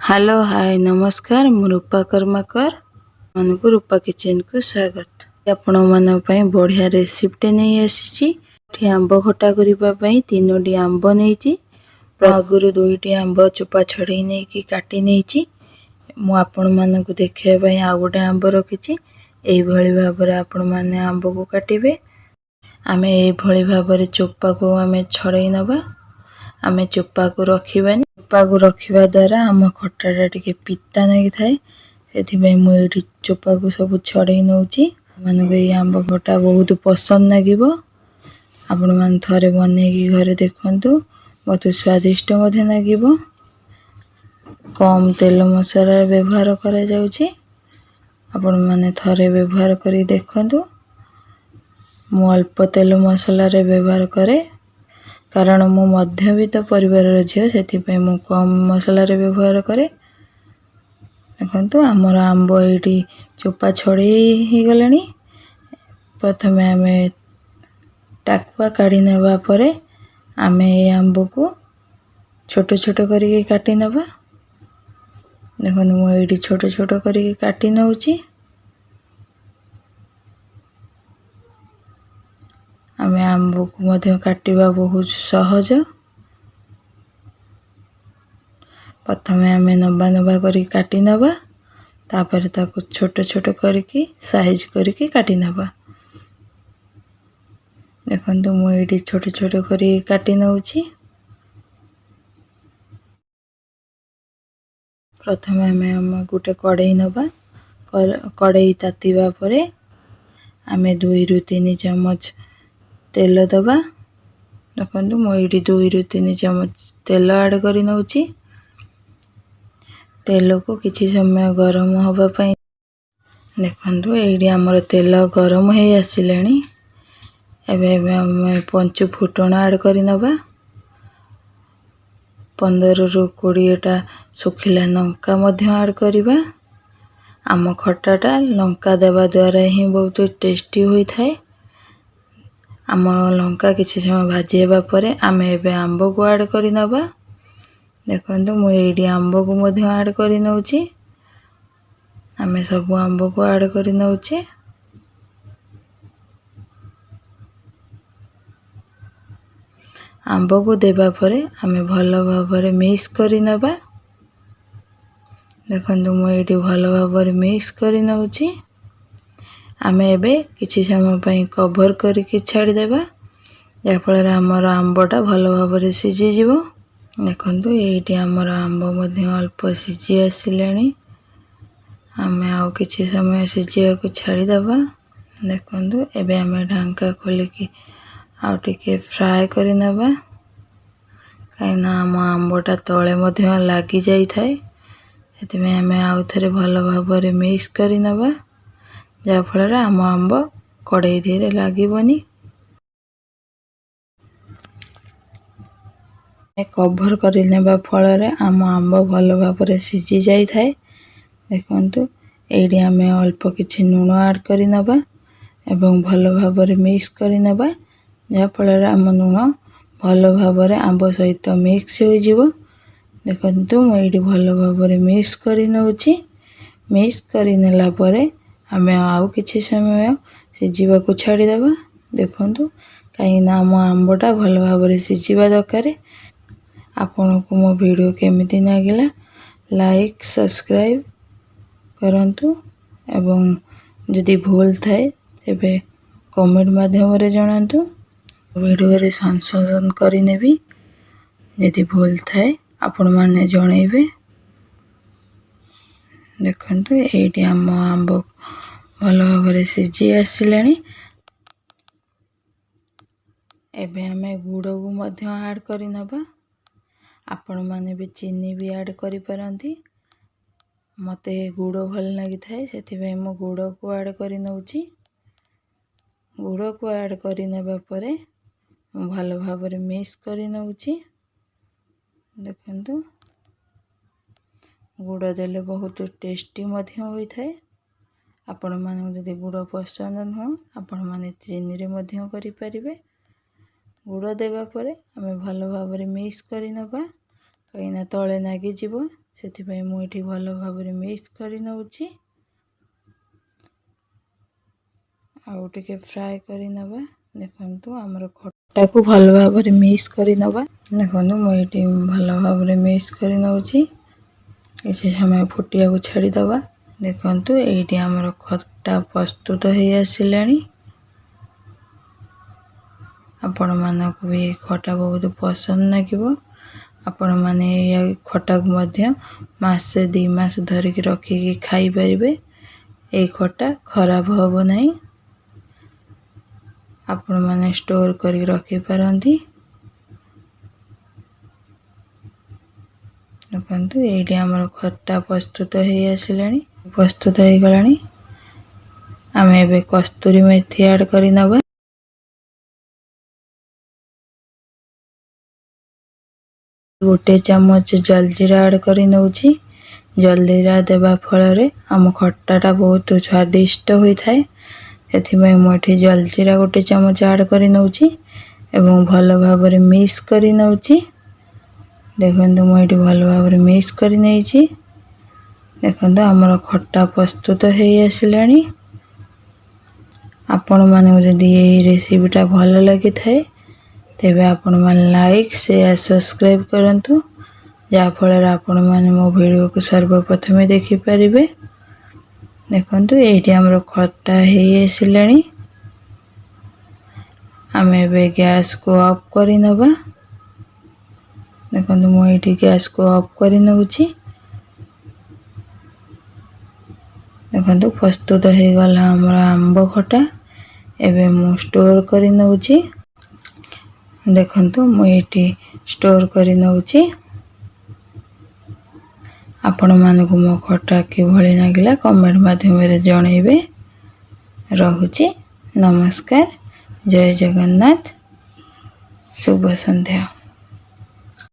Hello hi नमस्कार मु रूपा कर्माकर मानक रूपा किचन को स्वागत। आपण मन बढ़िया रेसिपी नहीं आसी आंब खटा करने 3टी आंब नहीं आगुरी 2टी आंब चोपा छड़े नहीं कि काटी नहीं आपण मानक देखा आउ गोटे आंब रखी भाव आपण मैंने आंब को काटे आम ये भाव चोपा को आम छड़े नवा आम चोपा को रखा चोपा को रखा द्वारा आम खटाटा टिके पिता लगी थाए से मुझे चोपा को सब छड़े नौची मानक ये आंब खटा बहुत पसंद लगे आपण मैंने थे बनई घरे देखु बहुत स्वादिष्ट लगे कम तेल मसला व्यवहार करा जाउची आपण मैंने थे व्यवहार कर देखु मु अल्प तेल मसला व्यवहार करे कारण मु मध्यवित्त परिवार झील से कम मसला व्यवहार करे देखु आमर आंब ये चोपा छड़े ही गले प्रथम आम टाकुआ काढ़ी नेबा परे आम ये आंब को छोट छोट करके काटी नेबा देखो मुझे छोट छोट करके काटी नौची आम आंब को मध्य काटिबा बहुत सहज प्रथम आम नबा नबा करी काटी नबा तापर ताको छोट छोट करके साइज करके काटी नबा देखो मुझे छोट छोट करी काटी नौची प्रथम आम गोटे कड़ई नबा कड़ई तातीबा परे आम 2 ରୁ 3 चमच तेल दबा देखो मुझे 2 ରୁ 3 चमच तेल ऐड कर नौची तेल को किसी समय गरम होगापाई देखो ये आमर तेल गरम हो आसिले आम पंचु फुटण ऐड कर नबा 15 ରୁ 20टा सुखिला लंका ऐड करिबा आम खटाटा लंका देवा द्वारा ही बहुत टेस्टी होता है आम लंका किसी समय भाजीबा परे आम एबे आंब को ऐड कर नबा देखो मुझे आंब को ऐड कर नौची आम सब आंब को ऐड कर नौचे आंब को देबा परे आम भल भाव मिक्स कर नबा देखो मुझे भल भाव मिक्स कर नौची आम एबे किछि समय पई कवर करके छाड़देबा जाफल आमर आंबटा भल भाव सीझी जीवो देखो ये आमर आंब अल्प सीझी आसिले आम आउ किछि समय सीझा को छाड़देबा देखो एबे आम ढांका खोलिकी आउ टिके फ्राए कर नबा कहीं आम आंबटा तले लगी जाई थाए से आम आउ थे भल भाव मिक्स कर नबा जाफल आम आंब कड़ई धीरे लगनी कवर करने फल आम आंब भल भाव सीझी जाई थाए देखु ये आम अल्प किछि लुण ऐड कर नबा एवं भल भाव मिक्स कर नबा जाफल आम लुण भल भाव आंब सहित मिक्स हो देखु मुझे भल भाव मिक्स कर नौची मिक्स कर नेला परे आम आउ किछि समय सीझा को छाड़देबा देखु कहीं आम आंबटा भल भाव सीझा दरकार आपन को मो वीडियो केमिति लागिला लाइक सब्सक्राइब करंतु एवं जदि भूल थाए तेबे कमेंट माध्यम रे जणांतु वीडियो रे संशोधन करिनेबी जदि भूल थाए आपण माने जणैबे देखंतु एटी आम आंब भल भाव सीझी आसिले एबे आमे गुड़ को ऐड कर नबा आपण माने भी चीनी भी ऐड करि परंती मते गुड़ भल लगी थाए से मो गुड़ को ऐड कर नौची गुड़ को ऐड कर नेबा परे भल भाव मिक्स कर नौची देखंतु गुड़ देले बहुत टेस्टी होता है आपण माने जदि गुड़ पसंद नुह आपण माने चीनी रे करि परिबे गुड़ देवा परे आमे भल भाव मिक्स कर नबा कहीं तले लगी जीवो ସେଥିପାଇଁ ମୁଁ ଏଠି ଭଲ ଭାବରେ ମିକ୍ସ କରି ନେଉଛି। ଆଉ ଟିକେ ଫ୍ରାଏ କରି ନେବା। ଦେଖନ୍ତୁ ଆମର ଖଟାକୁ ଭଲ ଭାବରେ ମିକ୍ସ କରି ନେବା। ଦେଖନ୍ତୁ ମୁଁ ଏଠି ଭଲ ଭାବରେ ମିକ୍ସ କରି ନେଉଛି। କିଛି ସମୟ ଫୁଟିବାକୁ ଛାଡ଼ିଦେବା। ଦେଖନ୍ତୁ ଏଇଠି ଆମର ଖଟା ପ୍ରସ୍ତୁତ ହେଇ ଆସିଲାଣି। ଆପଣମାନଙ୍କୁ ବି ଏହି ଖଟା ବହୁତ ପସନ୍ଦ ଲାଗିବ। ଆପଣମାନେ ଏହି ଖଟାକୁ ମଧ୍ୟ ମାସେ 2 ମାସ ଧରିକି ରଖିକି ଖାଇପାରିବେ। ଏହି ଖଟା ଖରାପ ହେବ ନାହିଁ। ଆପଣମାନେ ଷ୍ଟୋର କରିକି ରଖିପାରନ୍ତି। ଦେଖନ୍ତୁ ଏଇଠି ଆମର ଖଟା ପ୍ରସ୍ତୁତ ହେଇ ଆସିଲାଣି, ପ୍ରସ୍ତୁତ ହେଇଗଲାଣି। ଆମେ ଏବେ କସ୍ତୁରୀ ମେଥି ଆଡ୍ କରି ନେବା। ଗୋଟେ ଚାମଚ ଜଲଜିରା ଆଡ୍ କରି ନେଉଛି। ଜଲଜିରା ଦେବା ଫଳରେ ଆମ ଖଟାଟା ବହୁତ ସ୍ୱାଦିଷ୍ଟ ହୋଇଥାଏ। ସେଥିପାଇଁ ମୁଁ ଏଠି ଜଲଜିରା ଗୋଟେ ଚାମଚ ଆଡ୍ କରି ନେଉଛି ଏବଂ ଭଲ ଭାବରେ ମିକ୍ସ କରି ନେଉଛି। ଦେଖନ୍ତୁ ମୁଁ ଏଠି ଭଲ ଭାବରେ ମିକ୍ସ କରି ନେଇଛି। ଦେଖନ୍ତୁ ଆମର ଖଟା ପ୍ରସ୍ତୁତ ହେଇ ଆସିଲାଣି। ଆପଣମାନଙ୍କୁ ଯଦି ଏହି ରେସିପିଟା ଭଲ ଲାଗିଥାଏ ତେବେ ଆପଣମାନେ ଲାଇକ୍, ସେୟାର, ସବସ୍କ୍ରାଇବ୍ କରନ୍ତୁ, ଯାହାଫଳରେ ଆପଣମାନେ ମୋ ଭିଡ଼ିଓକୁ ସର୍ବପ୍ରଥମେ ଦେଖିପାରିବେ। ଦେଖନ୍ତୁ ଏଇଠି ଆମର ଖଟା ହେଇ ଆସିଲାଣି। ଆମେ ଏବେ ଗ୍ୟାସକୁ ଅଫ୍ କରି ନେବା। ଦେଖନ୍ତୁ ମୁଁ ଏଇଠି ଗ୍ୟାସକୁ ଅଫ୍ କରି ନେଉଛି। ଦେଖନ୍ତୁ ପ୍ରସ୍ତୁତ ହେଇଗଲା ଆମର ଆମ୍ବ ଖଟା। ଏବେ ମୁଁ ଷ୍ଟୋର କରି ନେଉଛି। ଦେଖନ୍ତୁ ମୁଁ ଏଇଠି ଷ୍ଟୋର କରି ନେଉଛି। ଆପଣମାନଙ୍କୁ ମୋ ଖଟା କିଭଳି ଲାଗିଲା କମେଣ୍ଟ ମାଧ୍ୟମରେ ଜଣାଇବେ। ରହୁଛି। ନମସ୍କାର। ଜୟ ଜଗନ୍ନାଥ। ଶୁଭ ସନ୍ଧ୍ୟା।